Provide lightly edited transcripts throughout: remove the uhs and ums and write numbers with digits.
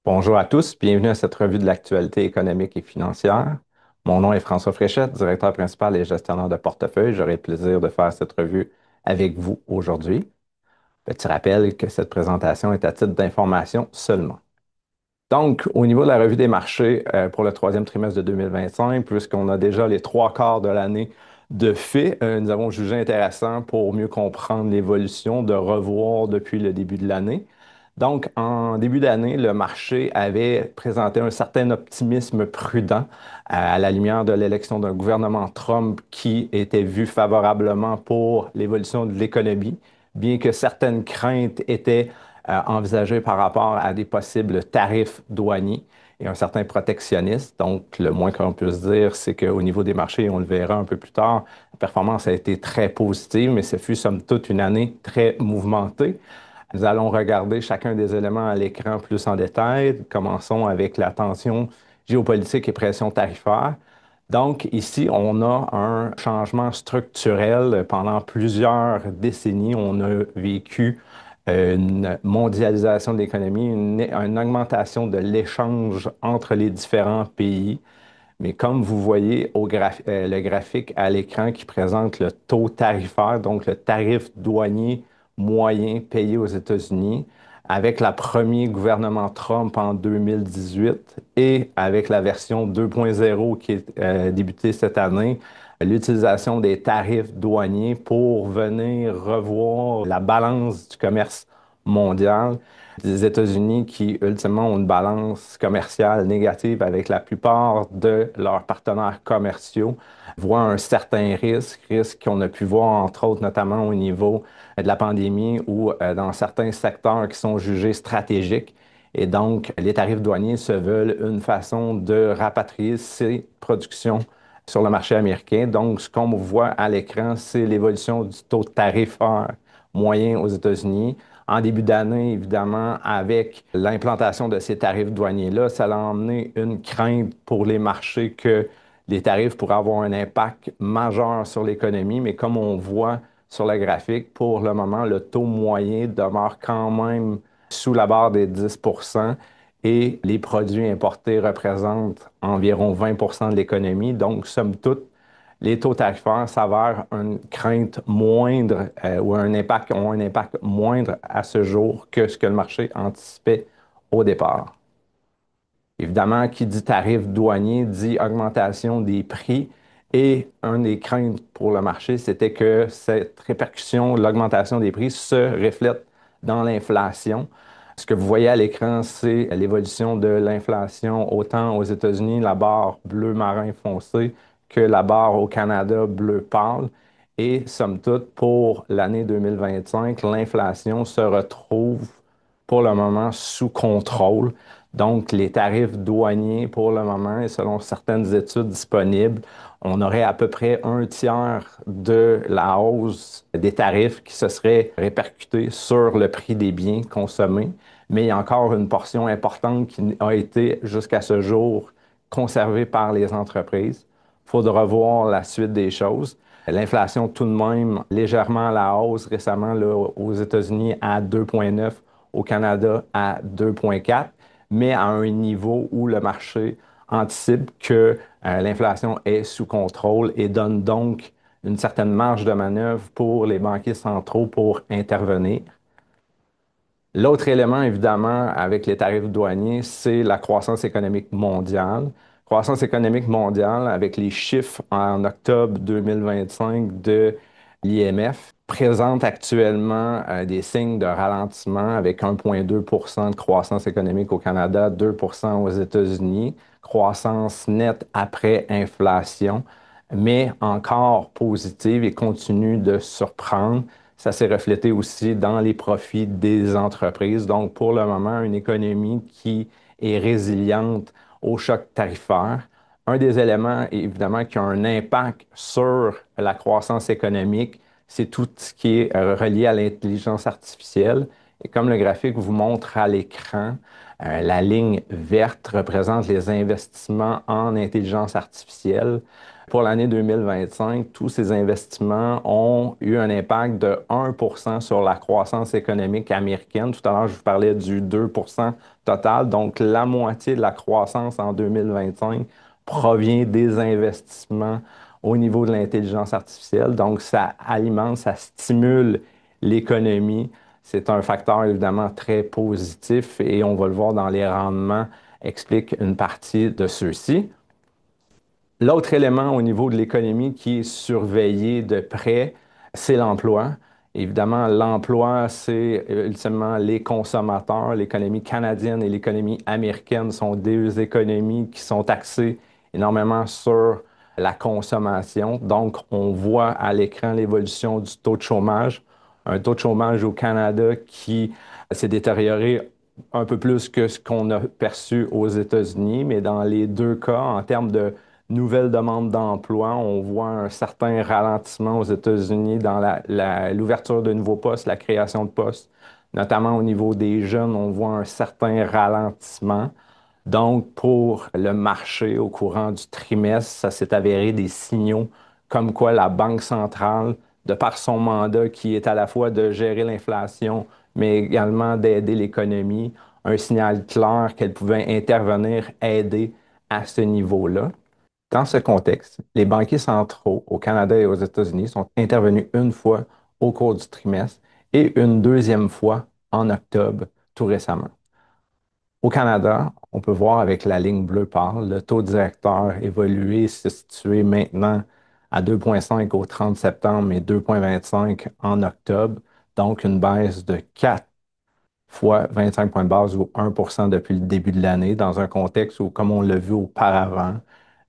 Bonjour à tous, bienvenue à cette revue de l'actualité économique et financière. Mon nom est François Fréchette, directeur principal et gestionnaire de portefeuille. J'aurai le plaisir de faire cette revue avec vous aujourd'hui. Petit rappel que cette présentation est à titre d'information seulement. Donc, au niveau de la revue des marchés pour le troisième trimestre de 2025, puisqu'on a déjà les trois quarts de l'année de fait, nous avons jugé intéressant pour mieux comprendre l'évolution de revoir depuis le début de l'année. Donc, en début d'année, le marché avait présenté un certain optimisme prudent à la lumière de l'élection d'un gouvernement Trump qui était vu favorablement pour l'évolution de l'économie, bien que certaines craintes étaient envisagées par rapport à des possibles tarifs douaniers et un certain protectionnisme. Donc, le moins qu'on puisse dire, c'est qu'au niveau des marchés, on le verra un peu plus tard, la performance a été très positive, mais ce fut somme toute une année très mouvementée. Nous allons regarder chacun des éléments à l'écran plus en détail. Commençons avec la tension géopolitique et pression tarifaire. Donc, ici, on a un changement structurel. Pendant plusieurs décennies, on a vécu une mondialisation de l'économie, une augmentation de l'échange entre les différents pays. Mais comme vous voyez le graphique à l'écran qui présente le taux tarifaire, donc le tarif douanier moyen payé aux États-Unis, avec la première gouvernement Trump en 2018 et avec la version 2.0 qui est débutée cette année, l'utilisation des tarifs douaniers pour venir revoir la balance du commerce mondial des États-Unis qui, ultimement, ont une balance commerciale négative avec la plupart de leurs partenaires commerciaux, voient un certain risque qu'on a pu voir, entre autres, notamment au niveau de la pandémie ou dans certains secteurs qui sont jugés stratégiques. Et donc, les tarifs douaniers se veulent une façon de rapatrier ces productions sur le marché américain. Donc, ce qu'on voit à l'écran, c'est l'évolution du taux tarifaire moyen aux États-Unis. En début d'année, évidemment, avec l'implantation de ces tarifs douaniers-là, ça a emmené une crainte pour les marchés que les tarifs pourraient avoir un impact majeur sur l'économie, mais comme on voit sur le graphique, pour le moment, le taux moyen demeure quand même sous la barre des 10 et les produits importés représentent environ 20 de l'économie. Donc, somme toute, les taux tarifaires s'avèrent une crainte moindre ou ont un impact moindre à ce jour que ce que le marché anticipait au départ. Évidemment, qui dit tarif douanier dit augmentation des prix. Et une des craintes pour le marché, c'était que cette répercussion, l'augmentation des prix, se reflète dans l'inflation. Ce que vous voyez à l'écran, c'est l'évolution de l'inflation autant aux États-Unis, la barre bleu marin foncé, que la barre au Canada bleu pâle. Et somme toute, pour l'année 2025, l'inflation se retrouve pour le moment sous contrôle. Donc, les tarifs douaniers, pour le moment, et selon certaines études disponibles, on aurait à peu près un tiers de la hausse des tarifs qui se serait répercutée sur le prix des biens consommés. Mais il y a encore une portion importante qui a été, jusqu'à ce jour, conservée par les entreprises. Il faudra voir la suite des choses. L'inflation, tout de même, légèrement à la hausse récemment là, aux États-Unis à 2,9, au Canada à 2,4, mais à un niveau où le marché anticipe que l'inflation est sous contrôle et donne donc une certaine marge de manœuvre pour les banquiers centraux pour intervenir. L'autre élément, évidemment, avec les tarifs douaniers, c'est la croissance économique mondiale. Croissance économique mondiale avec les chiffres en octobre 2025 de l'IMF présente actuellement des signes de ralentissement avec 1,2 de croissance économique au Canada, 2 aux États-Unis, croissance nette après inflation, mais encore positive et continue de surprendre. Ça s'est reflété aussi dans les profits des entreprises. Donc, pour le moment, une économie qui est résiliente au choc tarifaire. Un des éléments, évidemment, qui a un impact sur la croissance économique, c'est tout ce qui est relié à l'intelligence artificielle. Et comme le graphique vous montre à l'écran, la ligne verte représente les investissements en intelligence artificielle. Pour l'année 2025, tous ces investissements ont eu un impact de 1% sur la croissance économique américaine. Tout à l'heure, je vous parlais du 2% total. Donc, la moitié de la croissance en 2025 provient des investissements au niveau de l'intelligence artificielle. Donc, ça alimente, ça stimule l'économie. C'est un facteur évidemment très positif et on va le voir dans les rendements, explique une partie de ceux-ci. L'autre élément au niveau de l'économie qui est surveillé de près, c'est l'emploi. Évidemment, l'emploi, c'est ultimement les consommateurs. L'économie canadienne et l'économie américaine sont deux économies qui sont axées énormément sur la consommation. Donc, on voit à l'écran l'évolution du taux de chômage. Un taux de chômage au Canada qui s'est détérioré un peu plus que ce qu'on a perçu aux États-Unis, mais dans les deux cas, en termes de nouvelles demandes d'emploi. On voit un certain ralentissement aux États-Unis dans l'ouverture de nouveaux postes, la création de postes, notamment au niveau des jeunes, on voit un certain ralentissement. Donc, pour le marché au courant du trimestre, ça s'est avéré des signaux comme quoi la Banque centrale, de par son mandat qui est à la fois de gérer l'inflation, mais également d'aider l'économie, un signal clair qu'elle pouvait intervenir, aider à ce niveau-là. Dans ce contexte, les banquiers centraux au Canada et aux États-Unis sont intervenus une fois au cours du trimestre et une deuxième fois en octobre tout récemment. Au Canada, on peut voir avec la ligne bleue pâle, le taux directeur évolué se situer maintenant à 2,5 au 30 septembre et 2,25 en octobre, donc une baisse de 4 fois 25 points de base ou 1% depuis le début de l'année, dans un contexte où, comme on l'a vu auparavant,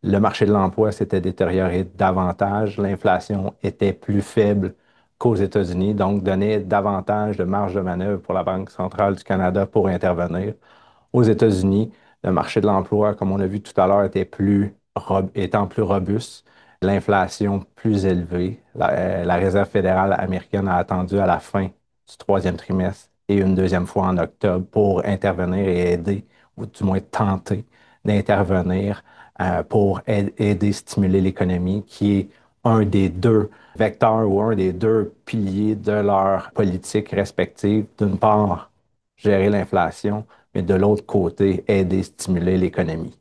le marché de l'emploi s'était détérioré davantage, l'inflation était plus faible qu'aux États-Unis, donc donnait davantage de marge de manœuvre pour la Banque centrale du Canada pour intervenir. Aux États-Unis, le marché de l'emploi, comme on a vu tout à l'heure, étant plus robuste, l'inflation plus élevée. La Réserve fédérale américaine a attendu à la fin du troisième trimestre et une deuxième fois en octobre pour intervenir et aider, ou du moins tenter d'intervenir pour aider, stimuler l'économie, qui est un des deux vecteurs ou un des deux piliers de leur politique respective. D'une part, gérer l'inflation, mais de l'autre côté, aider, stimuler l'économie.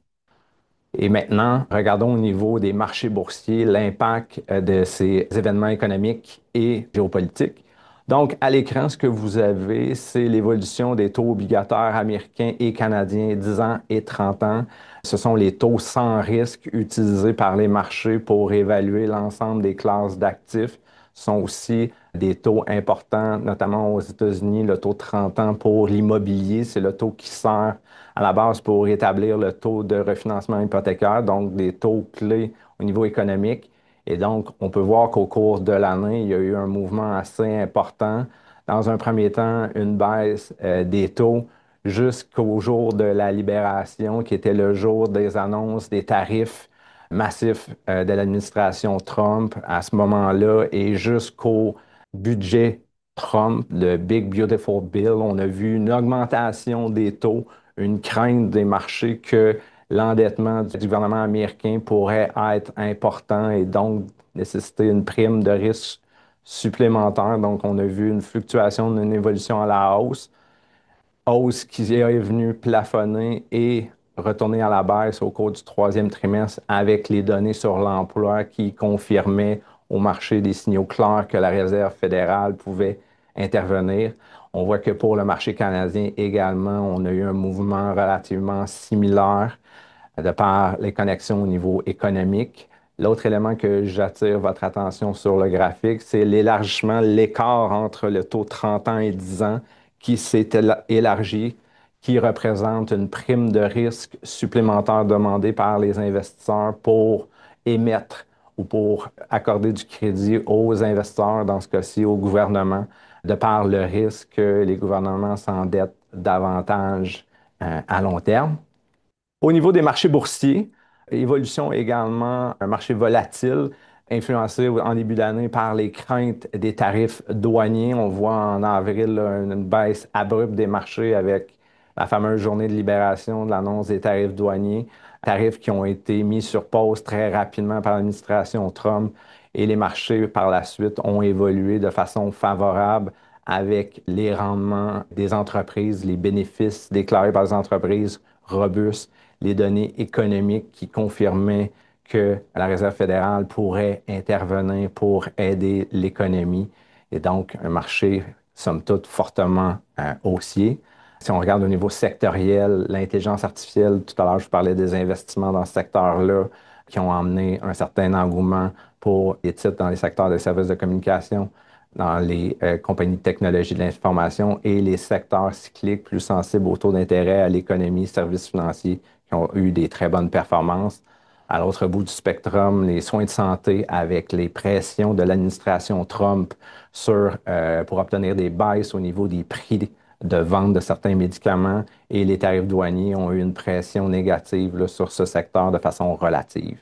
Et maintenant, regardons au niveau des marchés boursiers l'impact de ces événements économiques et géopolitiques. Donc, à l'écran, ce que vous avez, c'est l'évolution des taux obligataires américains et canadiens 10 ans et 30 ans. Ce sont les taux sans risque utilisés par les marchés pour évaluer l'ensemble des classes d'actifs. Ce sont aussi des taux importants, notamment aux États-Unis, le taux de 30 ans pour l'immobilier. C'est le taux qui sert à la base pour établir le taux de refinancement hypothécaire, donc des taux clés au niveau économique. Et donc, on peut voir qu'au cours de l'année, il y a eu un mouvement assez important. Dans un premier temps, une baisse des taux jusqu'au jour de la libération, qui était le jour des annonces des tarifs massifs de l'administration Trump à ce moment-là et jusqu'au budget Trump, le Big Beautiful Bill. On a vu une augmentation des taux, une crainte des marchés que l'endettement du gouvernement américain pourrait être important et donc nécessiter une prime de risque supplémentaire. Donc, on a vu une fluctuation, une évolution à la hausse qui est venue plafonner et retourner à la baisse au cours du troisième trimestre avec les données sur l'emploi qui confirmaient au marché des signaux clairs que la Réserve fédérale pouvait intervenir. On voit que pour le marché canadien également, on a eu un mouvement relativement similaire de par les connexions au niveau économique. L'autre élément que j'attire votre attention sur le graphique, c'est l'élargissement, l'écart entre le taux 30 ans et 10 ans qui s'est élargi, qui représente une prime de risque supplémentaire demandée par les investisseurs pour émettre ou pour accorder du crédit aux investisseurs, dans ce cas-ci au gouvernement, de par le risque que les gouvernements s'endettent davantage à long terme. Au niveau des marchés boursiers, évolution également, un marché volatile. influencé en début d'année par les craintes des tarifs douaniers. On voit en avril là, une baisse abrupte des marchés avec la fameuse journée de libération de l'annonce des tarifs douaniers, tarifs qui ont été mis sur pause très rapidement par l'administration Trump et les marchés par la suite ont évolué de façon favorable avec les rendements des entreprises, les bénéfices déclarés par les entreprises robustes, les données économiques qui confirmaient que la Réserve fédérale pourrait intervenir pour aider l'économie et donc un marché, somme toute, fortement haussier. Si on regarde au niveau sectoriel, l'intelligence artificielle, tout à l'heure, je vous parlais des investissements dans ce secteur-là qui ont amené un certain engouement pour les titres dans les secteurs des services de communication, dans les compagnies de technologie de l'information et les secteurs cycliques plus sensibles au taux d'intérêt, à l'économie, services financiers qui ont eu des très bonnes performances. À l'autre bout du spectrum, les soins de santé avec les pressions de l'administration Trump pour obtenir des baisses au niveau des prix de vente de certains médicaments et les tarifs douaniers ont eu une pression négative là, sur ce secteur de façon relative.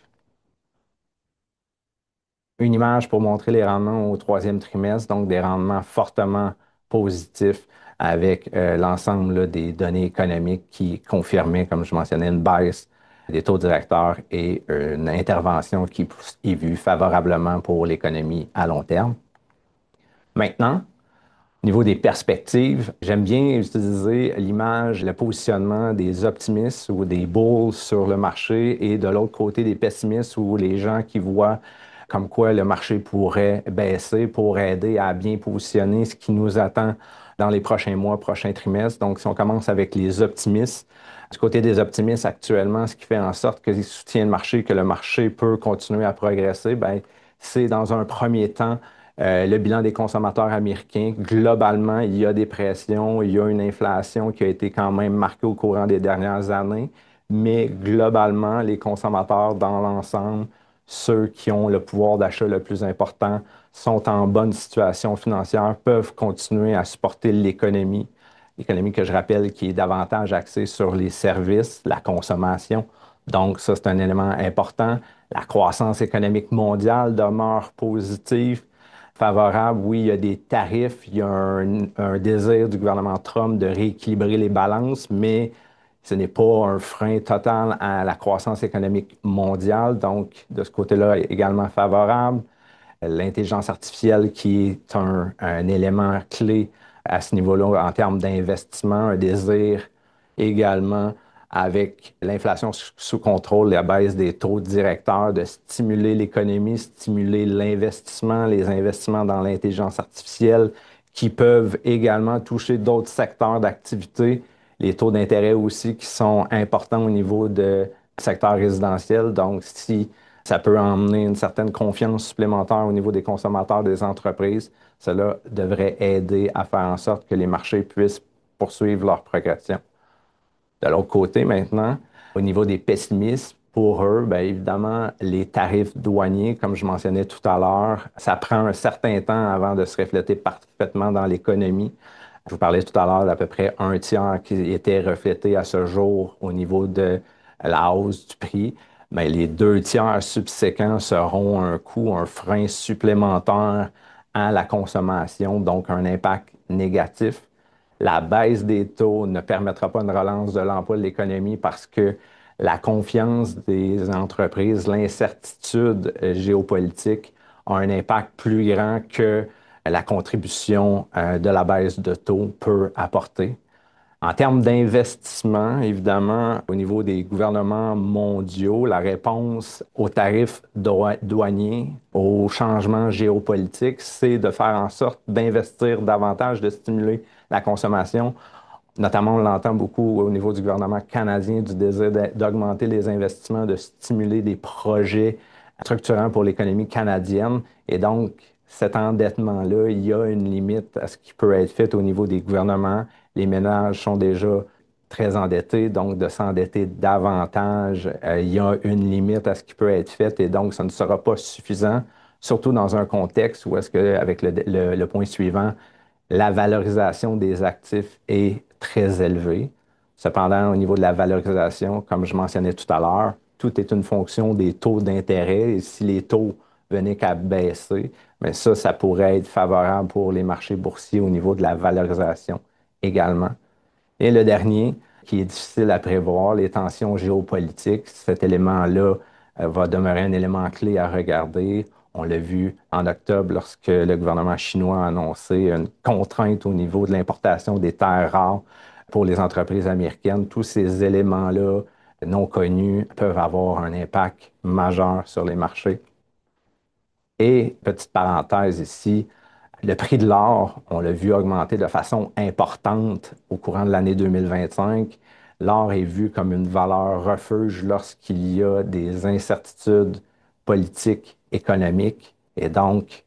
Une image pour montrer les rendements au troisième trimestre, donc des rendements fortement positifs avec l'ensemble là, des données économiques qui confirmaient, comme je mentionnais, une baisse des taux directeurs et une intervention qui est vue favorablement pour l'économie à long terme. Maintenant, au niveau des perspectives, j'aime bien utiliser l'image, le positionnement des optimistes ou des bulls sur le marché et de l'autre côté des pessimistes ou les gens qui voient comme quoi le marché pourrait baisser pour aider à bien positionner ce qui nous attend dans les prochains mois, prochains trimestres. Donc, si on commence avec les optimistes, du côté des optimistes actuellement, ce qui fait en sorte qu'ils soutiennent le marché, que le marché peut continuer à progresser, ben, c'est dans un premier temps le bilan des consommateurs américains. Globalement, il y a des pressions, il y a une inflation qui a été quand même marquée au courant des dernières années, mais globalement, les consommateurs dans l'ensemble, ceux qui ont le pouvoir d'achat le plus important, sont en bonne situation financière, peuvent continuer à supporter l'économie. L'économie que je rappelle qui est davantage axée sur les services, la consommation. Donc, ça, c'est un élément important. La croissance économique mondiale demeure positive favorable. Oui, il y a des tarifs, il y a un désir du gouvernement Trump de rééquilibrer les balances, mais ce n'est pas un frein total à la croissance économique mondiale. Donc, de ce côté-là, également favorable. L'intelligence artificielle qui est un élément clé à ce niveau-là en termes d'investissement, un désir également avec l'inflation sous contrôle, la baisse des taux directeurs, de stimuler l'économie, stimuler l'investissement, les investissements dans l'intelligence artificielle qui peuvent également toucher d'autres secteurs d'activité, les taux d'intérêt aussi qui sont importants au niveau du secteur résidentiel. Donc, si ça peut emmener une certaine confiance supplémentaire au niveau des consommateurs des entreprises, cela devrait aider à faire en sorte que les marchés puissent poursuivre leur progression. De l'autre côté, maintenant, au niveau des pessimistes, pour eux, bien évidemment, les tarifs douaniers, comme je mentionnais tout à l'heure, ça prend un certain temps avant de se refléter parfaitement dans l'économie. Je vous parlais tout à l'heure d'à peu près un tiers qui était reflété à ce jour au niveau de la hausse du prix. Mais les deux tiers subséquents seront un coût, un frein supplémentaire à la consommation, donc un impact négatif. La baisse des taux ne permettra pas une relance de l'emploi de l'économie parce que la confiance des entreprises, l'incertitude géopolitique a un impact plus grand que la contribution de la baisse de taux peut apporter. En termes d'investissement, évidemment, au niveau des gouvernements mondiaux, la réponse aux tarifs douaniers, aux changements géopolitiques, c'est de faire en sorte d'investir davantage, de stimuler la consommation. Notamment, on l'entend beaucoup au niveau du gouvernement canadien, du désir d'augmenter les investissements, de stimuler des projets structurants pour l'économie canadienne. Et donc, cet endettement-là, il y a une limite à ce qui peut être fait au niveau des gouvernements. Les ménages sont déjà très endettés, donc de s'endetter davantage, il y a une limite à ce qui peut être fait et donc ça ne sera pas suffisant, surtout dans un contexte où est-ce que, avec le point suivant, la valorisation des actifs est très élevée. Cependant, au niveau de la valorisation, comme je mentionnais tout à l'heure, tout est une fonction des taux d'intérêt. Et si les taux venait qu'à baisser, mais ça pourrait être favorable pour les marchés boursiers au niveau de la valorisation également. Et le dernier, qui est difficile à prévoir, les tensions géopolitiques, cet élément-là va demeurer un élément clé à regarder. On l'a vu en octobre lorsque le gouvernement chinois a annoncé une contrainte au niveau de l'importation des terres rares pour les entreprises américaines. Tous ces éléments-là non connus peuvent avoir un impact majeur sur les marchés. Et petite parenthèse ici, le prix de l'or, on l'a vu augmenter de façon importante au courant de l'année 2025. L'or est vu comme une valeur refuge lorsqu'il y a des incertitudes politiques, économiques. Et donc,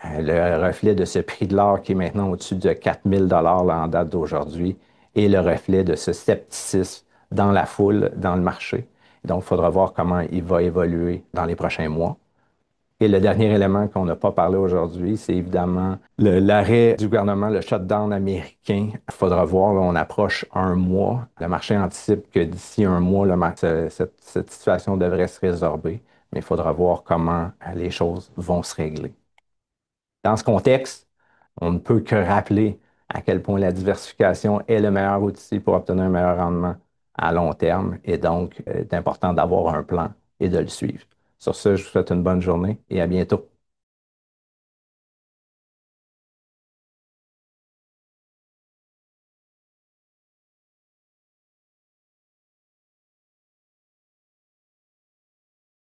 le reflet de ce prix de l'or qui est maintenant au-dessus de 4 000 $ en date d'aujourd'hui est le reflet de ce scepticisme dans la foule, dans le marché. Donc, il faudra voir comment il va évoluer dans les prochains mois. Et le dernier élément qu'on n'a pas parlé aujourd'hui, c'est évidemment l'arrêt du gouvernement, le shutdown américain. Il faudra voir, là, on approche un mois. Le marché anticipe que d'ici un mois, cette situation devrait se résorber, mais il faudra voir comment les choses vont se régler. Dans ce contexte, on ne peut que rappeler à quel point la diversification est le meilleur outil pour obtenir un meilleur rendement à long terme et donc, il est important d'avoir un plan et de le suivre. Sur ce, je vous souhaite une bonne journée et à bientôt.